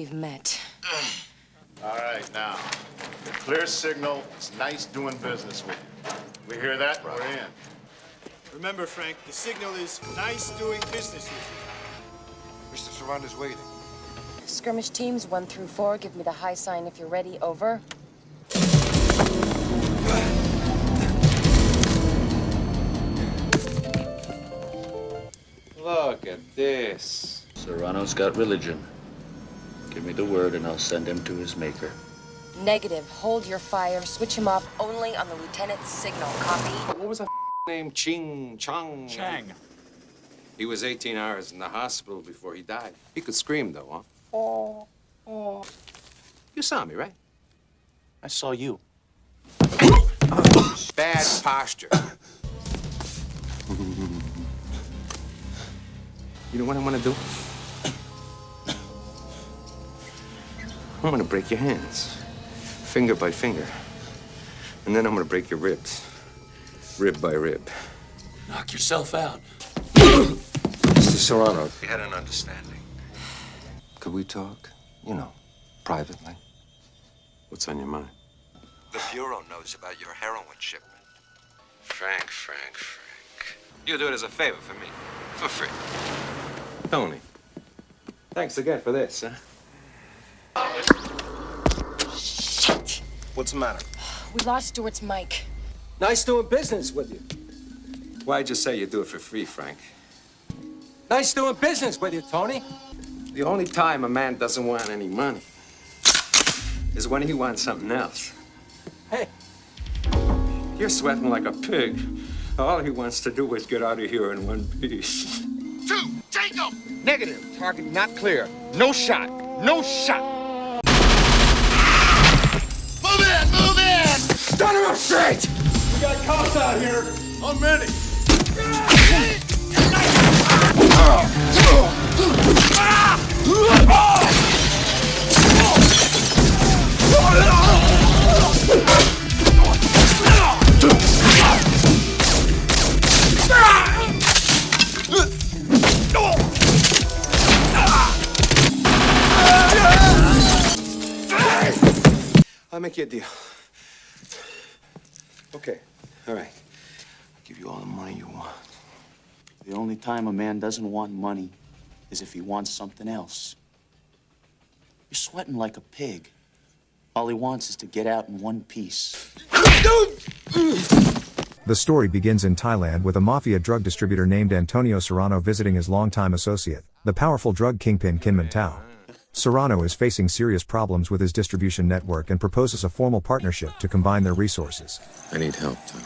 we've met. All right, now, the clear signal. It's nice doing business with you. We hear that? Right. We're in. Remember, Frank, the signal is nice doing business with you. Mr. Serrano's waiting. Skirmish teams 1 through 4, give me the high sign if you're ready. Over. Look at this. Serrano's got religion. Give me the word and I'll send him to his maker. Negative. Hold your fire. Switch him off only on the lieutenant's signal. Copy? What was that name? Chang. He was 18 hours in the hospital before he died. He could scream, though, huh? Oh. You saw me, right? I saw you. Bad posture. You know what I'm gonna do? I'm gonna break your hands, finger by finger. And then I'm gonna break your ribs, rib by rib. Knock yourself out. Mr. Serrano, we had an understanding. Could we talk? You know, privately. What's on your mind? The Bureau knows about your heroin shipment. Frank. You do it as a favor for me, for free. Tony, thanks again for this, huh? Shit! What's the matter? We lost Stuart's mic. Nice doing business with you. Why'd you say you do it for free, Frank? Nice doing business with you, Tony. The only time a man doesn't want any money is when he wants something else. Hey. You're sweating like a pig. All he wants to do is get out of here in one piece. 2, Jacob! Negative. Target not clear. No shot. No shot. Move in! Stun him up straight! We got cops out here. How many? I'll make you a deal. Okay, all right. I'll give you all the money you want. The only time a man doesn't want money is if he wants something else. You're sweating like a pig. All he wants is to get out in one piece. The story begins in Thailand with a mafia drug distributor named Antonio Serrano visiting his longtime associate, the powerful drug kingpin Kinman Tao. Serrano is facing serious problems with his distribution network and proposes a formal partnership to combine their resources. I need help, Tony.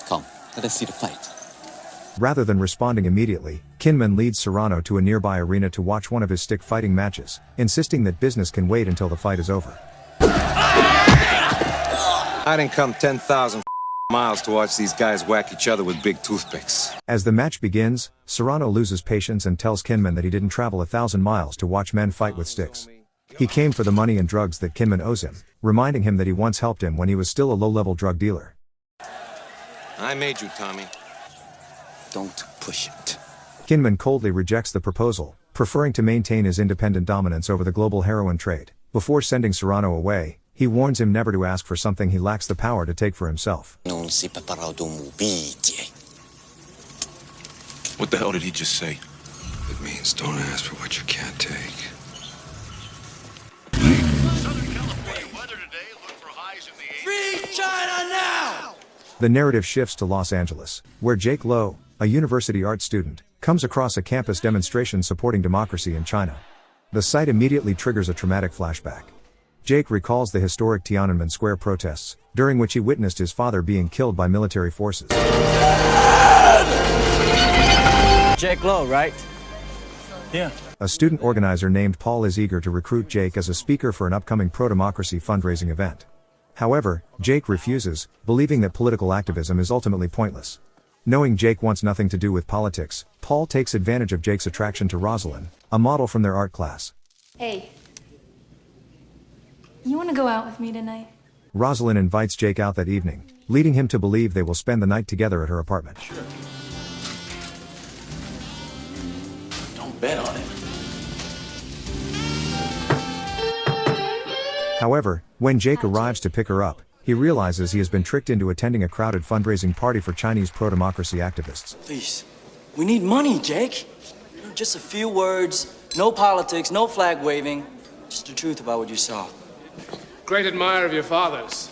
Come, let us see the fight. Rather than responding immediately, Kinman leads Serrano to a nearby arena to watch one of his stick fighting matches, insisting that business can wait until the fight is over. I didn't come 10,000 miles to watch these guys whack each other with big toothpicks. As the match begins, Serrano loses patience and tells Kinman that he didn't travel 1,000 miles to watch men fight with sticks. He came for the money and drugs that Kinman owes him, reminding him that he once helped him when he was still a low-level drug dealer. I made you, Tommy. Don't push it. Kinman coldly rejects the proposal, preferring to maintain his independent dominance over the global heroin trade. Before sending Serrano away, he warns him never to ask for something he lacks the power to take for himself. Non si preparado mubidie. What the hell did he just say? It means don't ask for what you can't take. Southern California weather today. Look for highs in the 80s. Free China now! The narrative shifts to Los Angeles, where Jake Lowe, a university art student, comes across a campus demonstration supporting democracy in China. The sight immediately triggers a traumatic flashback. Jake recalls the historic Tiananmen Square protests, during which he witnessed his father being killed by military forces. Jake Lowe, right? Yeah. A student organizer named Paul is eager to recruit Jake as a speaker for an upcoming pro-democracy fundraising event. However, Jake refuses, believing that political activism is ultimately pointless. Knowing Jake wants nothing to do with politics, Paul takes advantage of Jake's attraction to Rosalind, a model from their art class. Hey. You want to go out with me tonight? Rosalind invites Jake out that evening, leading him to believe they will spend the night together at her apartment. Sure. bet on it. However, when Jake arrives to pick her up, he realizes he has been tricked into attending a crowded fundraising party for Chinese pro-democracy activists. Please, we need money, Jake. Just a few words, no politics, no flag waving, just the truth about what you saw. Great admirer of your father's.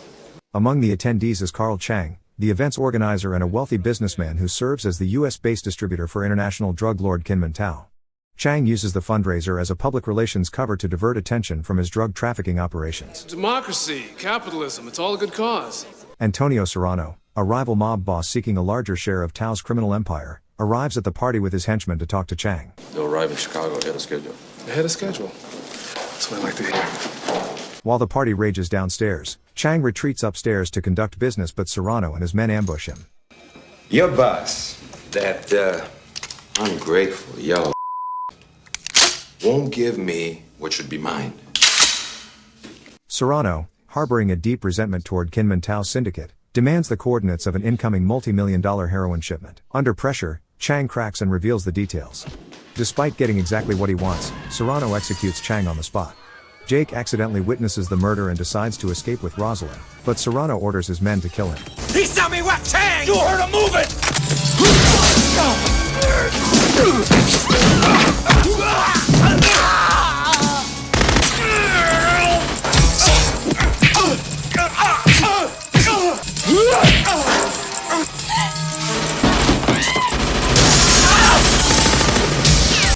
Among the attendees is Carl Chang, the event's organizer and a wealthy businessman who serves as the US-based distributor for international drug lord Kinman Tao. Chang uses the fundraiser as a public relations cover to divert attention from his drug trafficking operations. Democracy, capitalism, it's all a good cause. Antonio Serrano, a rival mob boss seeking a larger share of Tao's criminal empire, arrives at the party with his henchmen to talk to Chang. They'll arrive in Chicago ahead of schedule. Ahead of schedule. That's what I like to hear. While the party rages downstairs, Chang retreats upstairs to conduct business, but Serrano and his men ambush him. Your boss, that ungrateful yellow, won't give me what should be mine. Serrano, harboring a deep resentment toward Kinman Tao's syndicate, demands the coordinates of an incoming multi-million-dollar heroin shipment. Under pressure, Chang cracks and reveals the details. Despite getting exactly what he wants, Serrano executes Chang on the spot. Jake accidentally witnesses the murder and decides to escape with Rosalind, but Serrano orders his men to kill him. Please tell me what, Chang! You heard him move it!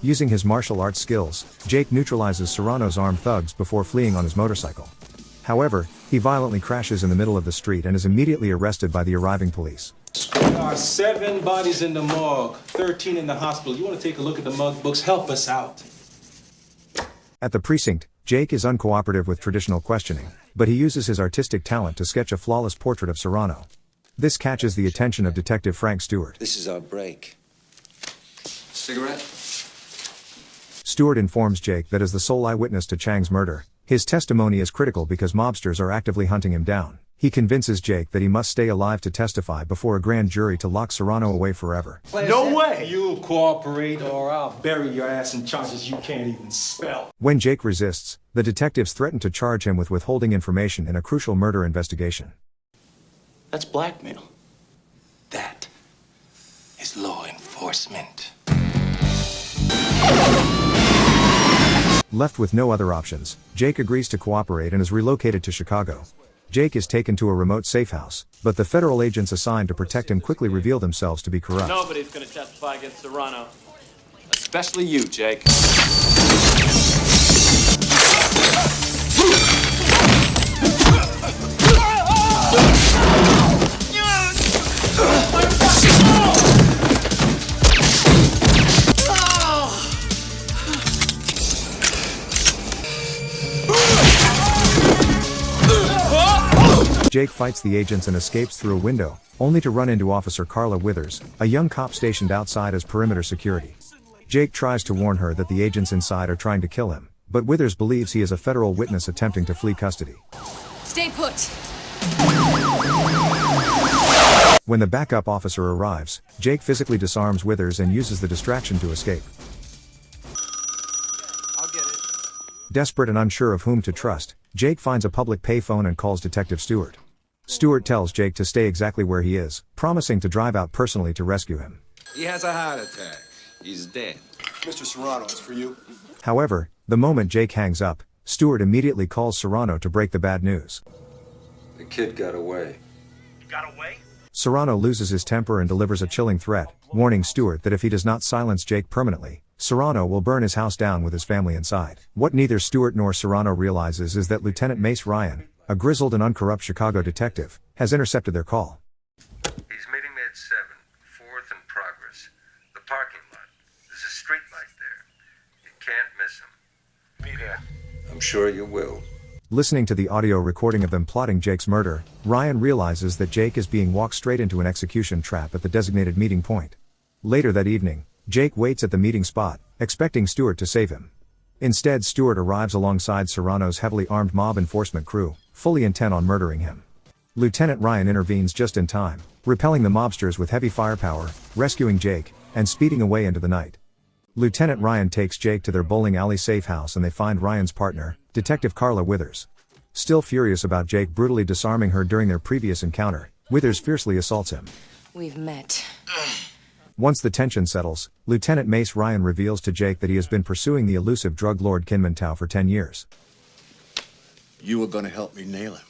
Using his martial arts skills, Jake neutralizes Serrano's armed thugs before fleeing on his motorcycle. However, he violently crashes in the middle of the street and is immediately arrested by the arriving police. There are 7 bodies in the morgue, 13 in the hospital. You want to take a look at the mug books? Help us out. At the precinct, Jake is uncooperative with traditional questioning, but he uses his artistic talent to sketch a flawless portrait of Serrano. This catches the attention of Detective Frank Stewart. This is our break. Cigarette? Stewart informs Jake that as the sole eyewitness to Chang's murder, his testimony is critical because mobsters are actively hunting him down. He convinces Jake that he must stay alive to testify before a grand jury to lock Serrano away forever. No way! You'll cooperate or I'll bury your ass in charges you can't even spell. When Jake resists, the detectives threaten to charge him with withholding information in a crucial murder investigation. That's blackmail. That is law enforcement. Left with no other options, Jake agrees to cooperate and is relocated to Chicago. Jake is taken to a remote safe house, but the federal agents assigned to protect him quickly reveal themselves to be corrupt. Nobody's gonna testify against Serrano. Especially you, Jake. Jake fights the agents and escapes through a window, only to run into Officer Carla Withers, a young cop stationed outside as perimeter security. Jake tries to warn her that the agents inside are trying to kill him, but Withers believes he is a federal witness attempting to flee custody. Stay put. When the backup officer arrives, Jake physically disarms Withers and uses the distraction to escape. I'll get it. Desperate and unsure of whom to trust, Jake finds a public payphone and calls Detective Stewart. Stewart tells Jake to stay exactly where he is, promising to drive out personally to rescue him. He has a heart attack. He's dead. Mr. Serrano, it's for you. However, the moment Jake hangs up, Stewart immediately calls Serrano to break the bad news. The kid got away. You got away? Serrano loses his temper and delivers a chilling threat, warning Stewart that if he does not silence Jake permanently, Serrano will burn his house down with his family inside. What neither Stewart nor Serrano realizes is that Lieutenant Mace Ryan, a grizzled and uncorrupt Chicago detective, has intercepted their call. He's meeting me at 7, 4th and Progress. The parking lot. There's a street light there. You can't miss him. Be there. I'm sure you will. Listening to the audio recording of them plotting Jake's murder, Ryan realizes that Jake is being walked straight into an execution trap at the designated meeting point. Later that evening, Jake waits at the meeting spot, expecting Stewart to save him. Instead, Stewart arrives alongside Serrano's heavily armed mob enforcement crew, fully intent on murdering him. Lieutenant Ryan intervenes just in time, repelling the mobsters with heavy firepower, rescuing Jake, and speeding away into the night. Lieutenant Ryan takes Jake to their bowling alley safe house and they find Ryan's partner, Detective Carla Withers. Still furious about Jake brutally disarming her during their previous encounter, Withers fiercely assaults him. We've met. Once the tension settles, Lieutenant Mace Ryan reveals to Jake that he has been pursuing the elusive drug lord Kinman Tao for 10 years. You were gonna help me nail him.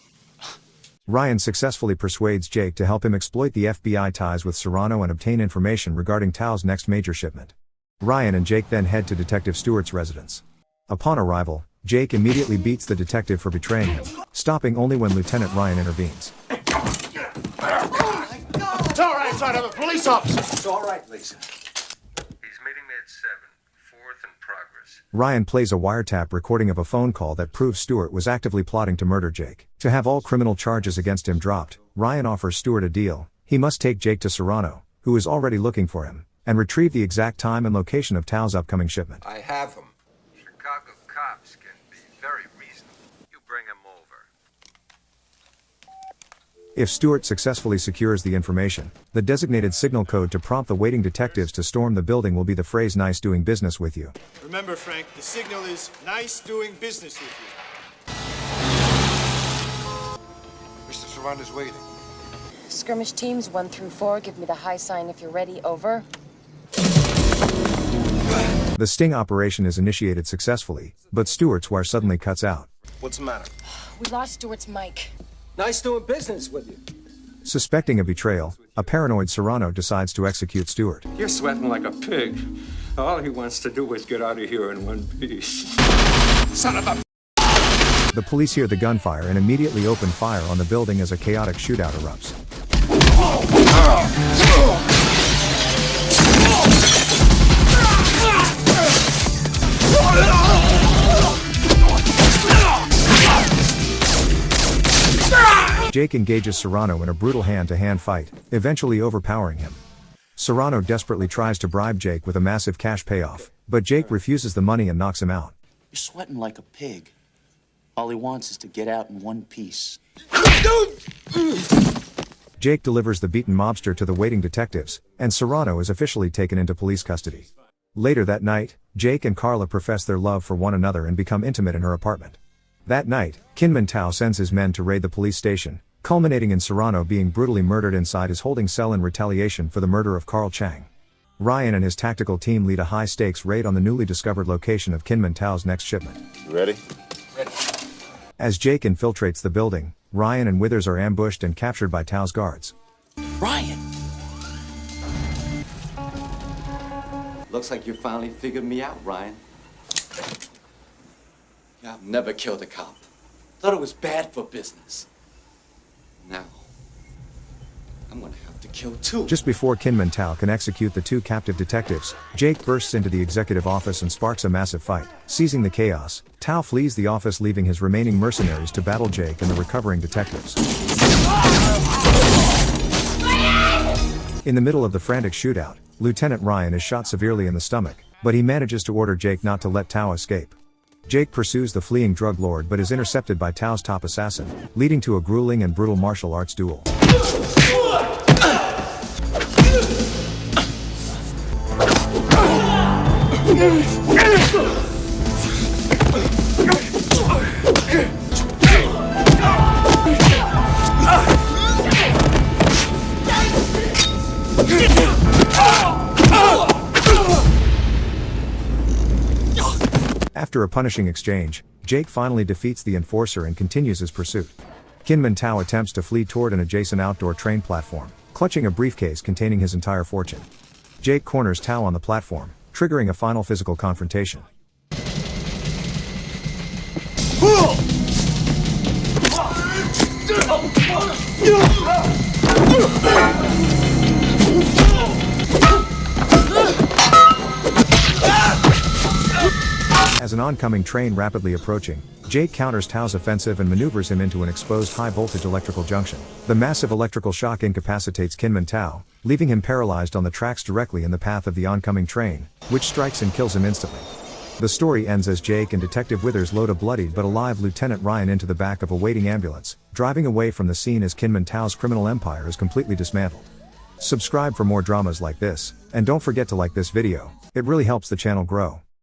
Ryan successfully persuades Jake to help him exploit the FBI ties with Serrano and obtain information regarding Tao's next major shipment. Ryan and Jake then head to Detective Stewart's residence. Upon arrival, Jake immediately beats the detective for betraying him, stopping only when Lieutenant Ryan intervenes. It's all right, son. I'm a police officer. It's all right, Lisa. He's meeting me at 7, 4th in progress. Ryan plays a wiretap recording of a phone call that proves Stewart was actively plotting to murder Jake. To have all criminal charges against him dropped, Ryan offers Stewart a deal. He must take Jake to Serrano, who is already looking for him, and retrieve the exact time and location of Tao's upcoming shipment. I have him. Chicago cops can be very reasonable. You bring him over. If Stewart successfully secures the information, the designated signal code to prompt the waiting detectives to storm the building will be the phrase "nice doing business with you." Remember, Frank, the signal is nice doing business with you. Mr. Serrano's waiting. Skirmish teams 1 through 4, give me the high sign if you're ready. Over. The sting operation is initiated successfully, but Stewart's wire suddenly cuts out. What's the matter? We lost Stewart's mic. Nice doing business with you. Suspecting a betrayal, a paranoid Serrano decides to execute Stewart. You're sweating like a pig. All he wants to do is get out of here in one piece. Son of a... The police hear the gunfire and immediately open fire on the building as a chaotic shootout erupts. Jake engages Serrano in a brutal hand-to-hand fight, eventually overpowering him. Serrano desperately tries to bribe Jake with a massive cash payoff, but Jake refuses the money and knocks him out. You're sweating like a pig. All he wants is to get out in one piece. Jake delivers the beaten mobster to the waiting detectives, and Serrano is officially taken into police custody. Later that night, Jake and Carla profess their love for one another and become intimate in her apartment. That night, Kinman Tao sends his men to raid the police station, culminating in Serrano being brutally murdered inside his holding cell in retaliation for the murder of Carl Chang. Ryan and his tactical team lead a high-stakes raid on the newly discovered location of Kinman Tao's next shipment. You ready? Ready. As Jake infiltrates the building, Ryan and Withers are ambushed and captured by Tao's guards. Ryan! Looks like you finally figured me out, Ryan. Yeah, I've never killed a cop. Thought it was bad for business. Now, I'm gonna have to kill two. Just before Kinman Tao can execute the two captive detectives, Jake bursts into the executive office and sparks a massive fight. Seizing the chaos, Tao flees the office, leaving his remaining mercenaries to battle Jake and the recovering detectives. In the middle of the frantic shootout, Lieutenant Ryan is shot severely in the stomach, but he manages to order Jake not to let Tao escape. Jake pursues the fleeing drug lord but is intercepted by Tao's top assassin, leading to a grueling and brutal martial arts duel. After a punishing exchange, Jake finally defeats the enforcer and continues his pursuit. Kinman Tao attempts to flee toward an adjacent outdoor train platform, clutching a briefcase containing his entire fortune. Jake corners Tao on the platform, triggering a final physical confrontation. As an oncoming train rapidly approaching, Jake counters Tao's offensive and maneuvers him into an exposed high-voltage electrical junction. The massive electrical shock incapacitates Kinman Tao, leaving him paralyzed on the tracks directly in the path of the oncoming train, which strikes and kills him instantly. The story ends as Jake and Detective Withers load a bloodied but alive Lieutenant Ryan into the back of a waiting ambulance, driving away from the scene as Kinman Tao's criminal empire is completely dismantled. Subscribe for more dramas like this, and don't forget to like this video. It really helps the channel grow.